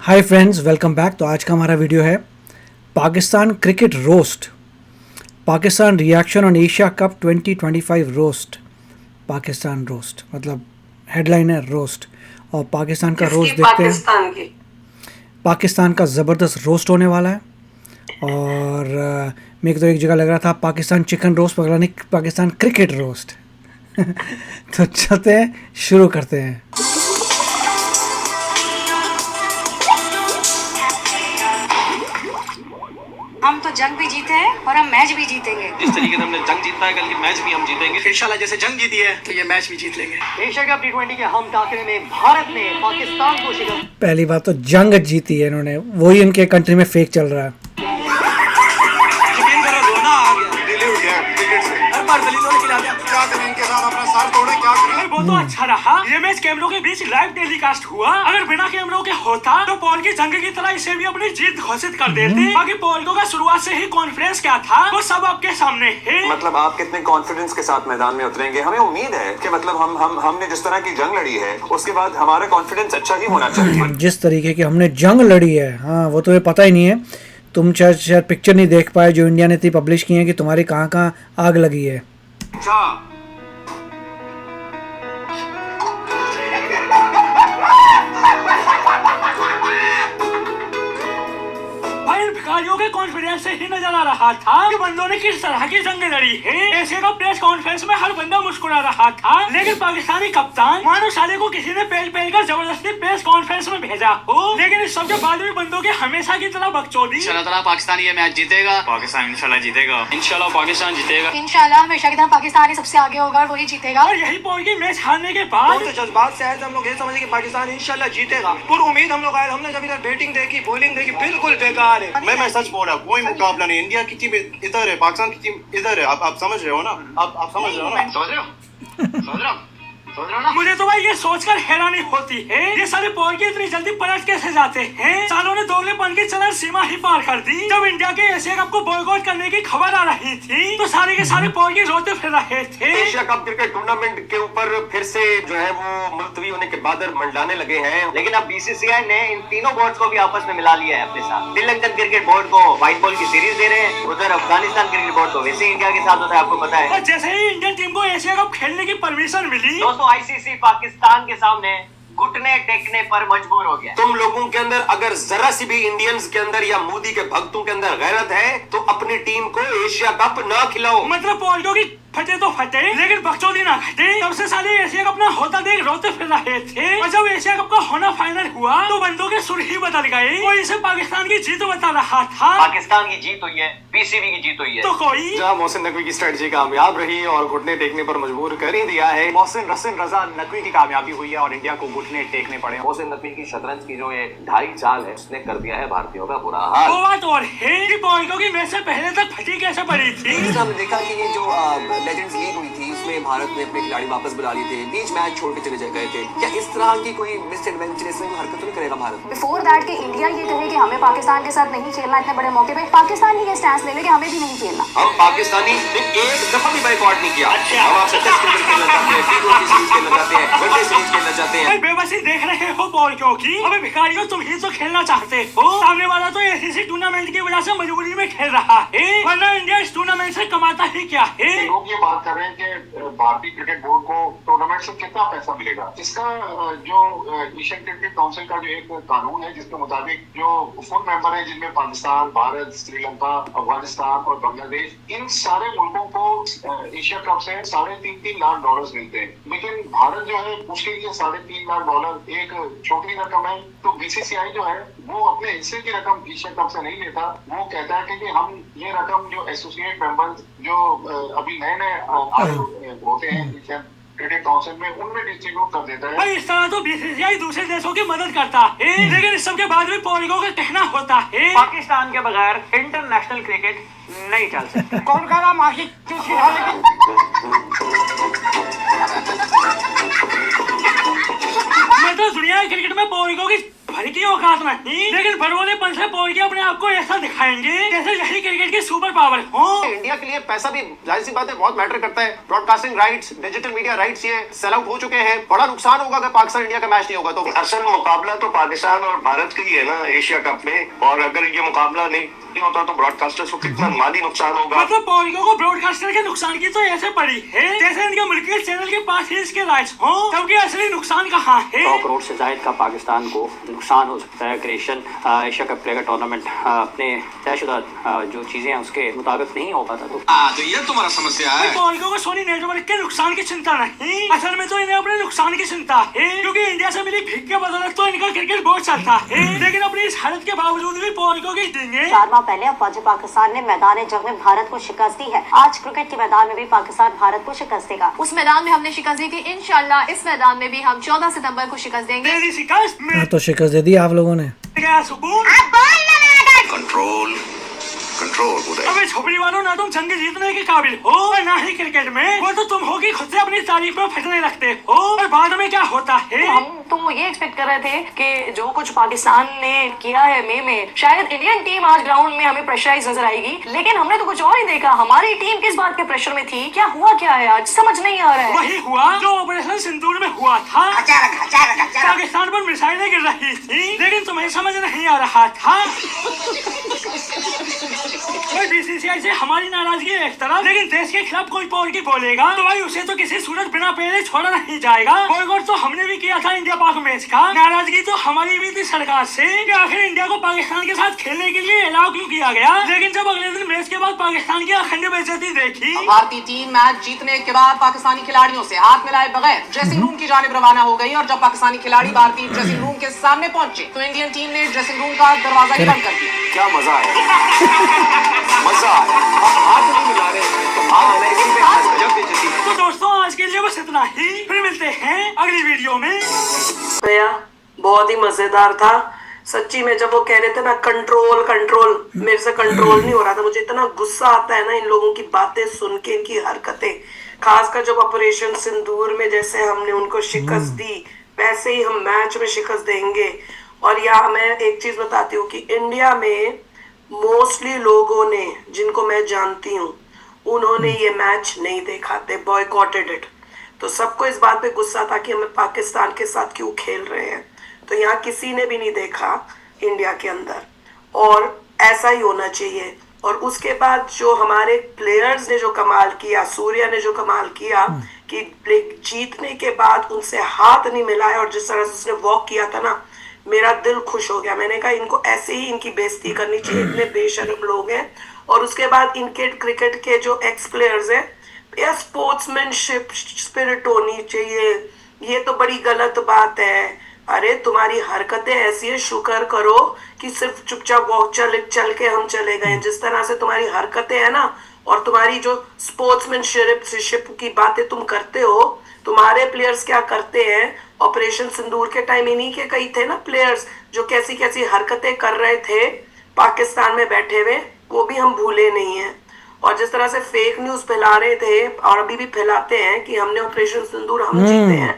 Hi friends, welcome back. तो आज का हमारा वीडियो है Pakistan cricket roast, Pakistan reaction on Asia cup 2025 roast. Pakistan roast मतलब हेडलाइन है रोस्ट, और पाकिस्तान का रोस्ट देखते हैं। पाकिस्तान का ज़बरदस्त रोस्ट होने वाला है। और मेरे को तो एक जगह लग रहा था पाकिस्तान चिकन रोस्ट, पकड़ा नहीं, पाकिस्तान क्रिकेट रोस्ट। तो चलते हैं, शुरू करते हैं। हम तो जंग भी जीते हैं और हम मैच भी जीतेंगे। जिस तरीके से हमने जंग जीता है, कल की मैच भी हम जीतेंगे इंशाल्लाह। जैसे जंग जीती है तो ये मैच भी जीत लेंगे। एशिया कप टी20 के हम टाकरे में भारत ने पाकिस्तान को शिकस्त। पहली बात तो जंग जीती है इन्होंने, वही इनके कंट्री में फेक चल रहा है। तो अच्छा रहा ये मैच कैमरों के बीच लाइव टेलीकास्ट हुआ। अगर बिना कैमरों के होता तो पॉल की जंग की तरह इसे भी अपनी जीत घोषित कर देते। बाकी पॉल का शुरुआत से ही कॉन्फिडेंस क्या था वो सब आपके सामने है। मतलब आप कितने कॉन्फिडेंस के साथ मैदान में उतरेंगे, हमें उम्मीद है कि मतलब हमने जिस तरह की जंग लड़ी है उसके बाद हमारा कॉन्फिडेंस अच्छा ही होना चाहिए। जिस तरीके की हमने जंग लड़ी है, हाँ वो तुम्हें पता ही नहीं है। तुम शायद पिक्चर नहीं देख पाए जो इंडिया ने इतनी पब्लिश की है कि तुम्हारी कहाँ कहाँ आग लगी है। भिखारियों के कॉन्फिडेंस से ही नजर आ रहा था कि बंदों ने किस तरह की जंग लड़ी है। एशिया का प्रेस कॉन्फ्रेंस में हर बंदा मुस्कुरा रहा था, लेकिन पाकिस्तानी कप्तान मानो साले को किसी ने पेल कर जबरदस्ती प्रेस कॉन्फ्रेंस में भेजा हो। लेकिन इस सब के बाद भी बंदों के हमेशा की तरह बकचोदी। इंशाल्लाह पाकिस्तान ये मैच जीतेगा, पाकिस्तान इंशाल्लाह जीतेगा, इंशाल्लाह पाकिस्तान जीतेगा, इंशाल्लाह हमेशा की तरह पाकिस्तान ही सबसे आगे होगा और वही जीतेगा। और यही पॉल की मैच हारने के बाद तो जज्बात से हम लोग ये समझे कि पाकिस्तान इंशाल्लाह जीतेगा। पूरी उम्मीद हम लोग आए। हमने जब इधर बैटिंग देखी, बॉलिंग देखी, बिल्कुल बेकार है। मैं सच बोल रहा हूँ, कोई मुकाबला नहीं। इंडिया की टीम इधर है, पाकिस्तान की टीम इधर है। आप समझ रहे हो ना? आप समझ रहे हो ना? समझ रहे हो ना? मुझे तो भाई ये सोचकर हैरानी होती है, ये सारे पॉल के इतनी जल्दी पलट कैसे जाते हैं। सालों ने दोगलेपन की चरम सीमा ही पार कर दी। जब इंडिया के एशिया कप को बॉयकॉट करने की खबर आ रही थी तो सारे के सारे पॉल की रोते फिर रहे थे। एशिया कप क्रिकेट टूर्नामेंट के ऊपर फिर से जो है वो मुलतवी होने के बाद मंडलाने लगे हैं। लेकिन अब बीसीसीआई ने इन तीनों बोर्ड को भी आपस में मिला लिया है अपने साथ। श्रीलंकन क्रिकेट बोर्ड को व्हाइट बॉल की सीरीज दे रहे हैं, उधर अफगानिस्तान क्रिकेट बोर्ड को वैसे इंडिया के साथ होता है, आपको पता है। और जैसे ही इंडियन टीम को एशिया कप खेलने की परमिशन मिली, दोस्तों आईसीसी पाकिस्तान के सामने घुटने टेकने पर मजबूर हो गया। तुम लोगों के अंदर अगर जरा सी भी इंडियंस के अंदर या मोदी के भक्तों के अंदर गैरत है तो अपनी टीम को एशिया कप ना खिलाओ। मतलब पॉल की फटे तो फटे लेकिन बकचोदी ना घटे। तब से साले एशिया कप ना होता देख रोते फिर रहे थे, और जब एशिया कप का होना फाइनल हुआ तो बंदों के सुर ही बदल गए। कोई इसे पाकिस्तान की जीत बता रहा था। पाकिस्तान की जीत हुई है, पीसीबी की जीत हुई है। तो कोई जहाँ मोहसिन नकवी की स्ट्रेटजी कामयाब रही और घुटने टेकने पर मजबूर कर ही दिया है। मोहसिन रजा नकवी की कामयाबी हुई है और इंडिया को घुटने टेकने पड़े। मोहसिन नकवी की शतरंज की जो ये ढाई चाल है उसने कर दिया है भारतीयों का बुरा हाल। वो बात और है कि पॉल की मैच से पहले तक फटी कैसे पड़ी थी। हमने देखा कि ये जो लेजेंड्स लीग हुई थी उसमें भारत ने अपने खिलाड़ी वापस बुला लिए थे, बीच मैच छोड़ के चले गए थे। क्या इस तरह की कोई मिस एडवेंचरस हरकत तो नहीं करेगा भारत? बिफोर दैट कि इंडिया ये कहे कि हमें पाकिस्तान के साथ नहीं खेलना, इतने बड़े मौके पे पाकिस्तान ही ये स्टैंड ले ले कि हमें भी नहीं खेलना। हम पाकिस्तानी ने एक दफा भी बाइकआउट नहीं किया। हम आपसे टेस्ट क्रिकेट खेलना चाहते हैं, टी20 सीरीज खेलना चाहते हैं, वनडे सीरीज खेलना चाहते हैं। बेबसी देख रहे हो पॉल की? अबे भिखारियों, तुम ही तो खेलना चाहते हो। सामने वाला तो एसीसी टूर्नामेंट की वजह से मजबूरी में खेल रहा है, वरना इंडिया इस टूर्नामेंट से कमाता ही क्या है। लोग ये बात कर रहे हैं कि भारतीय क्रिकेट बोर्ड को टूर्नामेंट से कितना पैसा मिलेगा। इसका जो एशियन क्रिकेट काउंसिल का जो एक कानून है जिसके मुताबिक जो फुल मेंबर है जिनमें पाकिस्तान, भारत, श्रीलंका, अफगानिस्तान और बांग्लादेश, इन सारे मुल्कों को एशिया कप से $3.5 लाख मिलते हैं। लेकिन भारत जो है उसके लिए $3.5 लाख एक छोटी रकम है। तो बीसीसीआई जो है वो अपने हिस्से की रकम एशिया कप से नहीं लेता। वो कहता है कि हम ये रकम जो एसोसिएट मेंबर्स जो अभी नए होते हैं क्रिकेट काउंसिल में, उनमें डिस्ट्रीब्यूट कर देता है। भाई इस तरह तो बीसीसीआई दूसरे देशों की मदद करता है, लेकिन इस सब के बाद भी पॉलिगो का कहना होता है पाकिस्तान के बगैर इंटरनेशनल क्रिकेट नहीं चल सकता। कौन कह रहा माही मैं तो दुनिया के क्रिकेट में पॉलिगो की घर की औकात नहीं, लेकिन बड़ोलेपन से बोल के अपने आप को ऐसा दिखाएंगे जैसे यही क्रिकेट की सुपर पावर हो। इंडिया के लिए पैसा भी जाहिर सी बात है बहुत मैटर करता है। Broadcasting rights, digital media rights ये सेल आउट हो चुके हैं। बड़ा नुकसान होगा अगर पाकिस्तान इंडिया का मैच नहीं होगा तो। असल मुकाबला तो पाकिस्तान और भारत का ही है ना एशिया कप में, और अगर ये मुकाबला नहीं होता तो ब्रॉडकास्टर्स को कितना माली नुकसान होगा। मतलब पौरियों को ब्रॉडकास्टर के नुकसान की तो ऐसे पड़ी है जैसे इनके मुल्क के चैनल के पास ही इसके राइट्स हो, तबकि असली नुकसान कहाँ है। 100 करोड़ से जायद का पाकिस्तान को नुकसान हो सकता है। Creation Asia cup cricket tournament अपने तयशुदा जो चीजें हैं उसके मुताबिक नहीं हो पाता तो ये तुम्हारा समस्या है। पौरियों को सोनी नेटवर्क के नुकसान की चिंता नहीं, असल में तो इन्हें अपने नुकसान की चिंता है, क्योंकि इंडिया से मिली भीख के बदौलत तो इनका क्रिकेट बहुत चलता है। लेकिन अपनी इस हालत के बावजूद भी पौरियों की देंगे। 4 माह पहले अफवाज पाकिस्तान ने मैदान जंग में भारत को शिकस्त दी है। आज क्रिकेट के मैदान में भी पाकिस्तान भारत को शिकस्त देगा। उस मैदान में हमने शिकस्त दी थी, इंशाल्लाह इस मैदान में भी हम 14 सितंबर को शिकस्त देंगे। मेरी शिकस्त में तो शिकस्त दे दी आप लोगों ने। क्या सुकून। Control control. अबे छोपड़ी वालों, ना तुम जंग जीतने के काबिल हो और ना ही क्रिकेट में। वो तो तुम हो कि खुद से अपनी तारीफ में फटने लगते हो और बाद में क्या होता है। हम तो ये एक्सपेक्ट कर रहे थे कि जो कुछ पाकिस्तान ने किया है मई में, शायद इंडियन टीम आज ग्राउंड में हमें प्रेशराइज नजर आएगी, लेकिन हमने तो कुछ और ही देखा। हमारी टीम किस बात के प्रेशर में थी, क्या हुआ क्या है आज समझ नहीं आ रहा है। वही हुआ जो ऑपरेशन सिंदूर में हुआ था। पाकिस्तान पर मिसाइलें गिर रही थी, लेकिन तुम्हें समझ नहीं आ रहा था। बीसीसीआई से हमारी नाराजगी एक तरफ, लेकिन देश के खिलाफ कोई पौर की बोलेगा तो भाई उसे तो किसी सूरत बिना पहले छोड़ा नहीं जाएगा। बॉयकॉट तो हमने भी किया था इंडिया पाक मैच का। नाराजगी तो हमारी भी थी सरकार से कि आखिर इंडिया को पाकिस्तान के साथ खेलने के लिए अलाउ क्यों किया गया। लेकिन जब अगले दिन मैच के बाद पाकिस्तान की अखंड बेइज्जती देखी, भारतीय टीम मैच जीतने के बाद पाकिस्तानी खिलाड़ियों से हाथ मिलाए बगैर ड्रेसिंग रूम की जानिब रवाना हो गई, और जब पाकिस्तानी खिलाड़ी भारतीय ड्रेसिंग रूम के सामने पहुंचे तो इंडियन टीम ने ड्रेसिंग रूम का दरवाजा ही बंद कर दिया। क्या मजा है मजा है। हाथ नहीं मिला रहे तो हाथ मिलाए इसी पे गजब बेइज्जती। तो दोस्तों आज के लिए बस इतना ही, फिर मिलते हैं अगली वीडियो में। भैया बहुत ही मजेदार था सच्ची में। जब वो कह रहे थे ना कंट्रोल, मेरे से कंट्रोल नहीं हो रहा था। मुझे इतना गुस्सा आता है ना इन लोगों की बातें सुन के, इनकी हरकतें, खासकर जब ऑपरेशन सिंदूर में जैसे हमने उनको शिकस्त दी वैसे ही हम मैच में शिकस्त देंगे। और यहाँ मैं एक चीज बताती हूँ कि इंडिया में मोस्टली लोगों ने, जिनको मैं जानती हूँ, उन्होंने ये मैच नहीं देखा, दे बॉयकॉटेड इट। तो सबको इस बात पे गुस्सा था कि हमें पाकिस्तान के साथ क्यों खेल रहे हैं। तो यहाँ किसी ने भी नहीं देखा इंडिया के अंदर, और ऐसा ही होना चाहिए। और उसके बाद जो हमारे प्लेयर्स ने जो कमाल किया, सूर्या ने जो कमाल किया कि जीतने के बाद उनसे हाथ नहीं मिलाया और जिस तरह से उसने वॉक किया था ना, मेरा दिल खुश हो गया। मैंने कहा इनको ऐसे ही इनकी बेइज्जती करनी चाहिए, इतने बेशर्म लोग हैं। और उसके बाद इनके क्रिकेट के जो एक्स प्लेयर्स हैं, या स्पोर्ट्समैनशिप स्पिरिट होनी चाहिए। ये तो बड़ी गलत बात है। अरे तुम्हारी हरकतें ऐसी है, शुक्र करो कि सिर्फ चुपचाप वॉक चल के हम चले गए। जिस तरह से तुम्हारी हरकतें है ना, और तुम्हारी जो स्पोर्ट्समैनशिप की बातें तुम करते हो, तुम्हारे प्लेयर्स क्या करते हैं। ऑपरेशन सिंदूर के टाइम इन्हीं के कई थे ना प्लेयर्स जो कैसी कैसी हरकतें कर रहे थे पाकिस्तान में बैठे हुए, वो भी हम भूले नहीं हैं। और जिस तरह से फेक न्यूज फैला रहे थे और अभी भी फैलाते हैं कि हमने ऑपरेशन सिंदूर हम जीते हैं,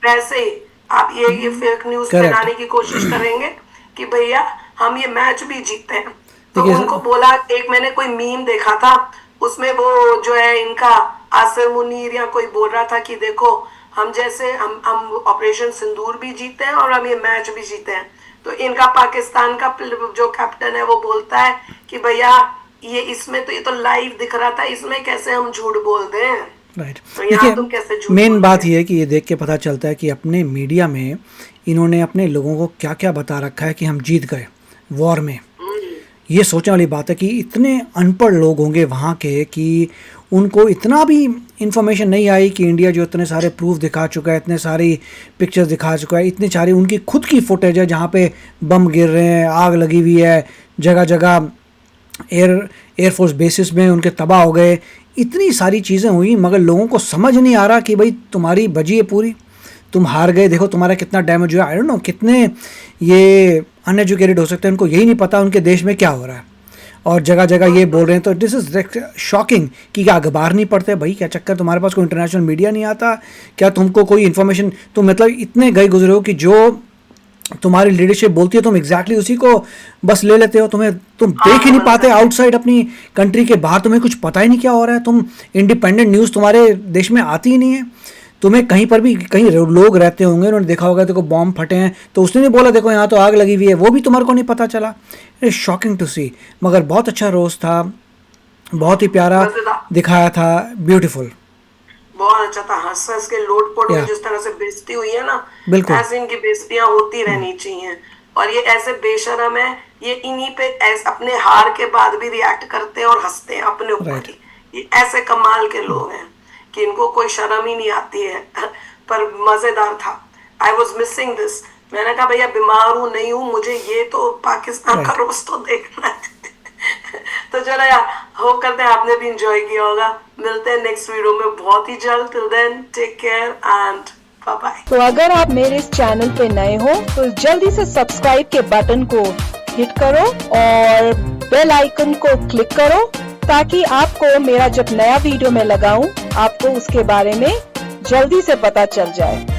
वैसे ही आप ये फेक न्यूज फैलाने की कोशिश करेंगे कि भैया हम ये मैच भी जीते हैं। तो उनको बोला, एक मैंने कोई मीम देखा था, उसमें वो जो है इनका आसिर मुनीर या कोई बोल रहा था कि देखो हम जैसे हम ऑपरेशन सिंदूर भी जीते हैं और हम ये मैच भी जीते हैं। तो इनका पाकिस्तान का जो कैप्टन है वो बोलता है कि भैया ये इसमें तो ये तो लाइव दिख रहा था, इसमें कैसे हम झूठ बोल दें। राइट, तो यहाँ तुम कैसे झूठ मेन बात ये है कि ये देख के पता चलता है कि अपने मीडिया में इन्होंने अपने लोगों को क्या क्या बता रखा है कि हम जीत गए वॉर में। ये सोचने वाली बात है कि इतने अनपढ़ लोग होंगे वहाँ के कि उनको इतना भी इंफॉर्मेशन नहीं आई कि इंडिया जो इतने सारे प्रूफ दिखा चुका है, इतने सारी पिक्चर्स दिखा चुका है, इतनी सारी उनकी खुद की फुटेज है जहाँ पे बम गिर रहे हैं, आग लगी हुई है, जगह जगह एयरफोर्स बेसिस में उनके तबाह हो गए, इतनी सारी चीज़ें हुई, मगर लोगों को समझ नहीं आ रहा कि भाई तुम्हारी बजी है पूरी, तुम हार गए, देखो तुम्हारा कितना डैमेज हुआ। आई डोंट नो कितने ये अनएजुकेटेड हो सकते हैं, उनको यही नहीं पता उनके देश में क्या हो रहा है और जगह जगह ये बोल रहे हैं। तो दिस इज़ शॉकिंग कि क्या अखबार नहीं पढ़ते भाई, क्या चक्कर, तुम्हारे पास कोई इंटरनेशनल मीडिया नहीं आता क्या, तुमको कोई इन्फॉर्मेशन, तुम मतलब इतने गए गुजरे हो कि जो तुम्हारी लीडरशिप बोलती है, तुम एग्जैक्टली उसी को बस ले लेते हो। तुम देख ही नहीं पाते आउटसाइड अपनी कंट्री के बाहर, तुम्हें कुछ पता ही नहीं क्या हो रहा है। तुम इंडिपेंडेंट न्यूज़ तुम्हारे देश में आती ही नहीं है। तुम्हें कहीं पर भी, कहीं लोग रहते होंगे, उन्होंने देखा होगा देखो बॉम्ब फटे हैं, तो उसने नहीं बोला देखो यहाँ तो आग लगी हुई है, वो भी तुम्हारे को नहीं पता चला। इट शॉकिंग टू सी। मगर बहुत अच्छा रोस्ट था, बहुत ही प्यारा दिखाया था, ब्यूटीफुल, बहुत अच्छा था। हंस हंस के लोटपोट में जिस तरह से बेइज्जती हुई है ना, बिल्कुल ऐसे इनकी बेइज्जतियां होती रहनी चाहिए। और ये ऐसे बेशरम है, ये इन्हीं पे अपने हार के बाद भी रिएक्ट करते हैं और हंसते हैं अपने ऊपर ही। ये ऐसे कमाल के लोग हैं कि इनको कोई शर्म ही नहीं आती है। पर मजेदार था। I was missing this. मैंने कहा भैया बीमार हूँ नहीं हूँ, मुझे ये तो पाकिस्तान का रोस्ट तो देखना है। तो चलो यार, होप करते हैं आपने भी एंजॉय किया होगा। मिलते हैं नेक्स्ट वीडियो में बहुत ही जल्द। Till then take care and bye bye. तो अगर आप मेरे इस चैनल पे नए हो तो जल्दी से सब्सक्राइब के बटन को हिट करो और बेल आइकन को क्लिक करो, ताकि आपको मेरा जब नया वीडियो मैं लगाऊं आपको उसके बारे में जल्दी से पता चल जाए।